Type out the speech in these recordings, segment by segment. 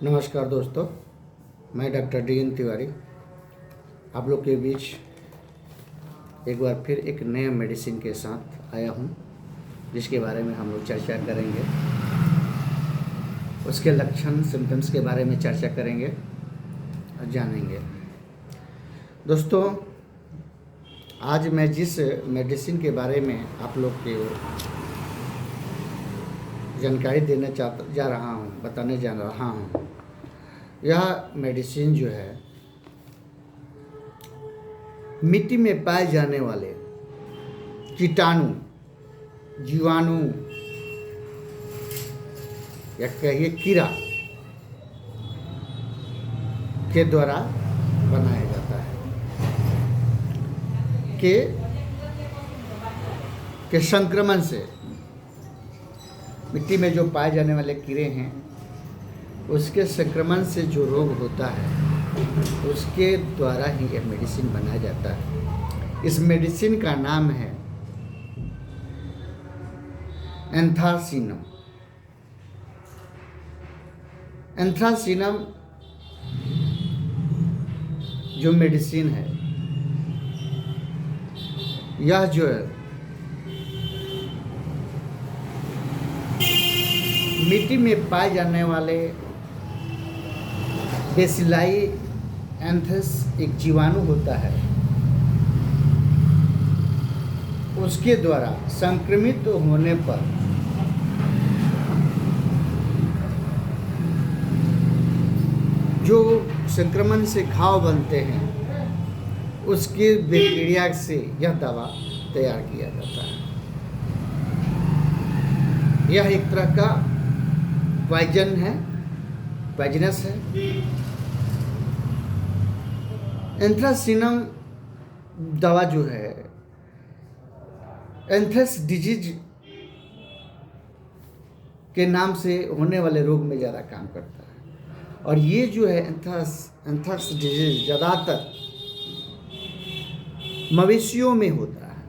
नमस्कार दोस्तों, मैं डॉक्टर डी.एन. तिवारी आप लोग के बीच एक बार फिर एक नए मेडिसिन के साथ आया हूँ, जिसके बारे में हम लोग चर्चा करेंगे। उसके लक्षण सिम्टम्स के बारे में चर्चा करेंगे और जानेंगे। दोस्तों, आज मैं जिस मेडिसिन के बारे में आप लोग के जानकारी देना बताने जा रहा हूँ, यह मेडिसिन जो है मिट्टी में पाए जाने वाले कीटाणु, जीवाणु या कहिए कीड़ा के द्वारा बनाया जाता है के संक्रमण से। मिट्टी में जो पाए जाने वाले कीड़े हैं, उसके संक्रमण से जो रोग होता है, उसके द्वारा ही यह मेडिसिन बनाया जाता है। इस मेडिसिन का नाम है एंथ्रासीनम। एंथ्रासीनम जो मेडिसिन है, यह जो है मिट्टी में पाए जाने वाले बेसिलाई एंथ्रेस एक जीवाणु होता है, उसके द्वारा संक्रमित होने पर जो संक्रमण से घाव बनते हैं, उसके बैक्टीरिया से यह दवा तैयार किया जाता है। यह एक तरह का पॉइजनस है। एंथ्रासीनम दवा जो है एंथ्रेक्स डिजीज के नाम से होने वाले रोग में ज़्यादा काम करता है। और ये जो है एंथ्रेक्स डिजीज ज़्यादातर मवेशियों में होता है,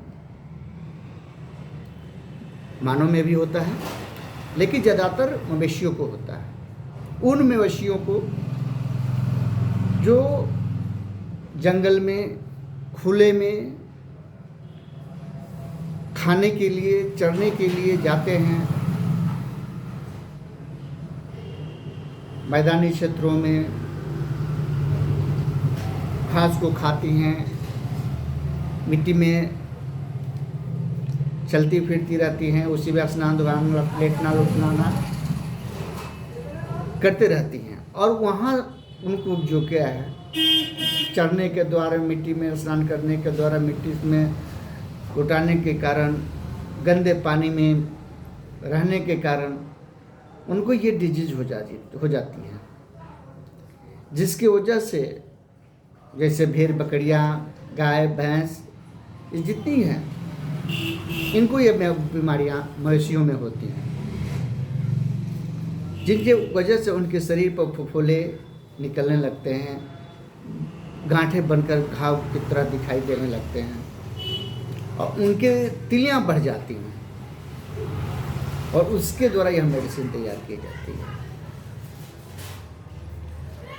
मानव में भी होता है, लेकिन ज़्यादातर मवेशियों को होता है। उन मवेशियों को जो जंगल में, खुले में खाने के लिए, चरने के लिए जाते हैं, मैदानी क्षेत्रों में घास को खाती हैं, मिट्टी में चलती फिरती रहती हैं, उसी में स्नान धुआन लेटना उठना करते रहती हैं। और वहाँ उनको जो क्या है, चढ़ने के द्वारा, मिट्टी में स्नान करने के द्वारा, मिट्टी में उठाने के कारण, गंदे पानी में रहने के कारण उनको ये डिजीज हो जाती है, जिसकी वजह से जैसे भेड़, बकरियाँ, गाय, भैंस, ये जितनी हैं, इनको ये बीमारियां मवेशियों में होती हैं, जिनके वजह से उनके शरीर पर फुफुले निकलने लगते हैं, गांठें बनकर घाव की तरह दिखाई देने लगते हैं, और उनके तिलियां बढ़ जाती हैं, और उसके द्वारा यह मेडिसिन तैयार की जाती है।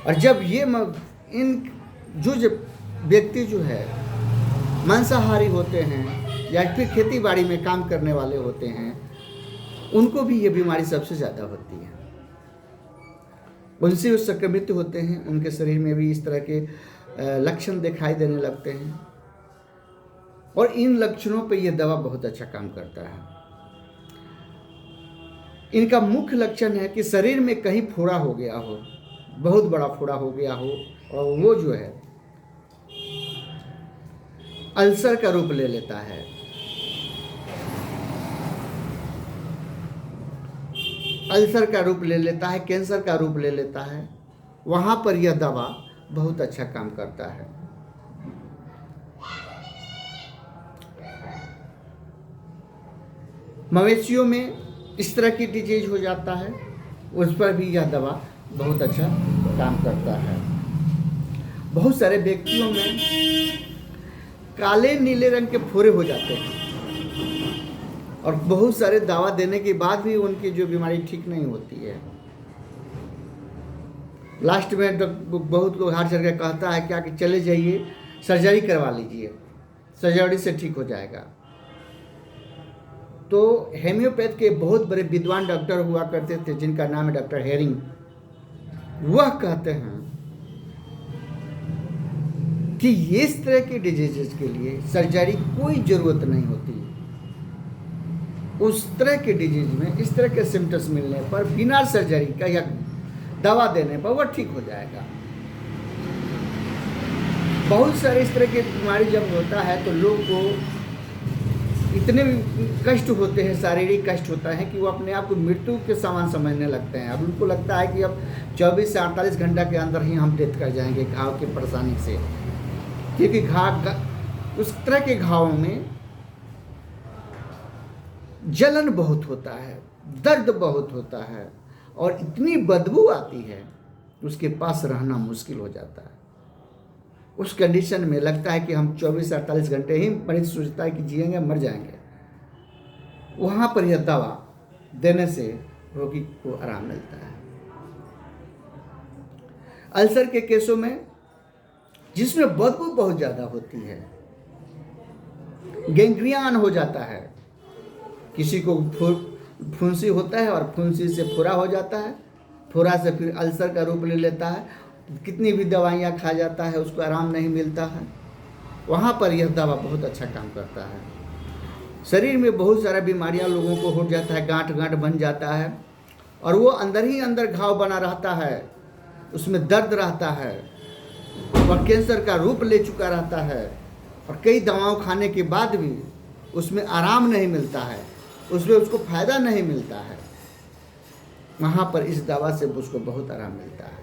और जब ये व्यक्ति जो है मांसाहारी होते हैं या फिर खेती बाड़ी में काम करने वाले होते हैं, उनको भी ये बीमारी सबसे ज़्यादा होती है। उनसे वो संक्रमित होते हैं, उनके शरीर में भी इस तरह के लक्षण दिखाई देने लगते हैं, और इन लक्षणों पे ये दवा बहुत अच्छा काम करता है। इनका मुख्य लक्षण है कि शरीर में कहीं फोड़ा हो गया हो, बहुत बड़ा फोड़ा हो गया हो, और वो जो है अल्सर का रूप ले लेता है। अल्सर का रूप ले लेता है, कैंसर का रूप ले लेता है। वहाँ पर यह दवा बहुत अच्छा काम करता है। मवेशियों में इस तरह की डिजीज हो जाता है, उस पर भी यह दवा बहुत अच्छा काम करता है। बहुत सारे व्यक्तियों में काले नीले रंग के फोड़े हो जाते हैं, और बहुत सारे दवा देने के बाद भी उनकी जो बीमारी ठीक नहीं होती है। लास्ट में बहुत लोग हार चढ़ के कहता है क्या कि चले जाइए सर्जरी करवा लीजिए, सर्जरी से ठीक हो जाएगा। तो हेम्योपैथ के बहुत बड़े विद्वान डॉक्टर हुआ करते थे जिनका नाम है डॉक्टर हेरिंग। वह कहते हैं कि इस तरह के डिजीजेस के लिए सर्जरी कोई ज़रूरत नहीं होती। उस तरह के डिजीज में इस तरह के सिम्टम्स मिलने पर बिना सर्जरी का या दवा देने पर वह ठीक हो जाएगा। बहुत सारे इस तरह की बीमारी जब होता है तो लोग को इतने कष्ट होते हैं, शारीरिक कष्ट होता है कि वो अपने आप को मृत्यु के समान समझने लगते हैं। अब उनको लगता है कि अब 24 से 48 घंटा के अंदर ही हम डेथ कर जाएंगे घाव की परेशानी से, क्योंकि उस तरह के घावों में जलन बहुत होता है, दर्द बहुत होता है और इतनी बदबू आती है उसके पास रहना मुश्किल हो जाता है। उस कंडीशन में लगता है कि हम 24 से 48 घंटे ही मरीज सोचता है कि जिएंगे मर जाएंगे। वहाँ पर यह दवा देने से रोगी को आराम मिलता है। अल्सर के केसों में जिसमें बदबू बहुत ज़्यादा होती है, गैंग्रियन हो जाता है, किसी को फुंसी होता है और फुंसी से फुरा हो जाता है, फुरा से फिर अल्सर का रूप ले लेता है, कितनी भी दवाइयाँ खा जाता है उसको आराम नहीं मिलता है। वहाँ पर यह दवा बहुत अच्छा काम करता है। शरीर में बहुत सारा बीमारियाँ लोगों को हो जाता है, गांठ गांठ बन जाता है और वो अंदर ही अंदर घाव बना रहता है, उसमें दर्द रहता है और कैंसर का रूप ले चुका रहता है और कई दवाओं खाने के बाद भी उसमें आराम नहीं मिलता है, उसमें उसको फ़ायदा नहीं मिलता है। वहाँ पर इस दवा से उसको बहुत आराम मिलता है।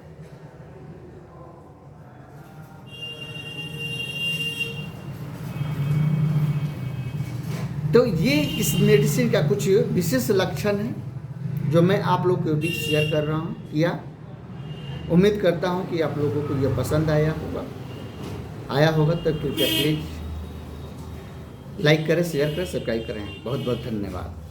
तो ये इस मेडिसिन का कुछ विशेष लक्षण है जो मैं आप लोग के बीच शेयर कर रहा हूँ किया। उम्मीद करता हूँ कि आप लोगों को ये पसंद आया होगा तो कृपया प्लीज़ लाइक करें, शेयर करें, सब्सक्राइब करें। बहुत बहुत धन्यवाद।